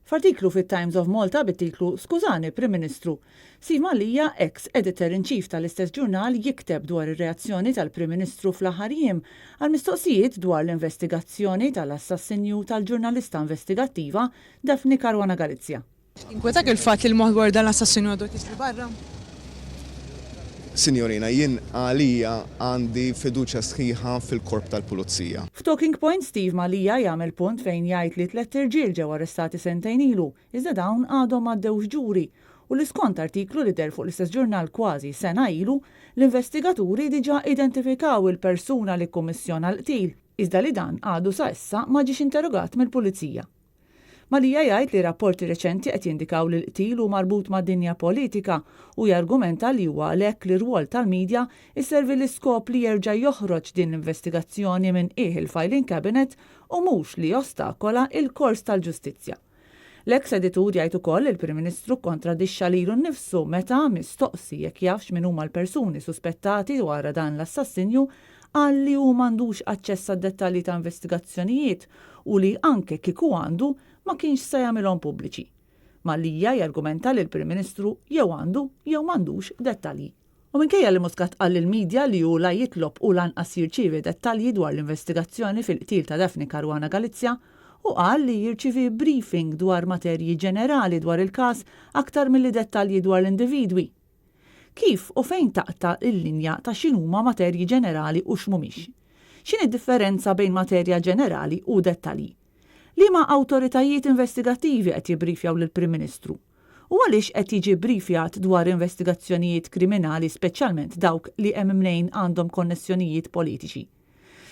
F'artiklu fit-Times of Malta bit-titlu Skużani, Prim Ministru, Steve Mallia, ex-editor-in-chief tal-istess ġurnal, jikteb dwar ir-reazzjoni tal-Prim Ministru fl-aħħar jiem għal mistoqsijiet dwar l-investigazzjoni tal-assassinju tal-ġurnalista investigattiva Daphne Caruana Galizia. Inkwetak il-fatt li l-moħdwar dan l-assassinju għadu jisri barra? Signorina, jien għalija għandi fiduċja sħiħa fil-korp tal-pulizija. F'Talking Point, Steve Mallia jagħmel punt fejn jgħid li 3 irġiel ġew arrestati sentejn ilu, iżda dawn għadhom għaddewx ġuri u l-iskont artiklu li der fuq l-istess ġurnal kważi sena ilu, l-investigaturi diġà identifikaw il-persuna li kummissjona l-qtil, iżda li dan għadu sa issa ma ġiex interrogat mill-pulizija. Mallia jgħid li rapporti reċenti qed jindikaw li l-qtil hu marbut mad-dinja politika u jargumenta li huwa għalhekk li r-rwol tal-midja isservi l-iskop li jerġa' joħroġ din l-investigazzjoni minn il-filing cabinet u mhux li ostakola il-kors tal-ġustizzja. L-ex-editur jgħid ukoll il-Prim Ministru kontradixxa lilu nnifsu meta mistoqsi jekk jafx min huma l-persuni suspettati wara dan l-assassinju qal li hu m'għandux aċċess għad-dettalji ta' investigazzjonijiet u li anke kieku għandu ma kienx se jagħmilhom pubbliċi. Mallia jargumenta li l-Prim Ministru jew għandu jew m'għandux dettalji. U minkejja li Muscat qal il-medja li hu la jitlob u lanqas jirċievi dettalji dwar l-investigazzjoni fil-qtil ta' Daphne Caruana Galizia u qal li jirċievi briefing dwar materji ġenerali dwar il-każ aktar milli dettalji dwar l-individwi. Kif u fejn taqta' il-linja ta' x'inhuma materji ġenerali u x'mhumiex? X'inhi d-differenza bejn materja ġenerali u dettalji? Liema awtoritajiet investigattivi qed jibbrifjaw lill-Prim Ministru? U għaliex qed jiġi brifjat dwar investigazzjonijiet kriminali speċjalment dawk li hemm mnejn għandhom konnessjonijiet politiċi?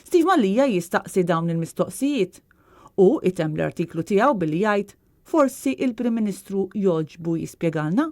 Steve Mallia jistaqsi dawn il-mistoqsijiet u item l-artiklu tiegħu billi jgħid forsi il-Prim Ministru jogħġbu jispjegalna?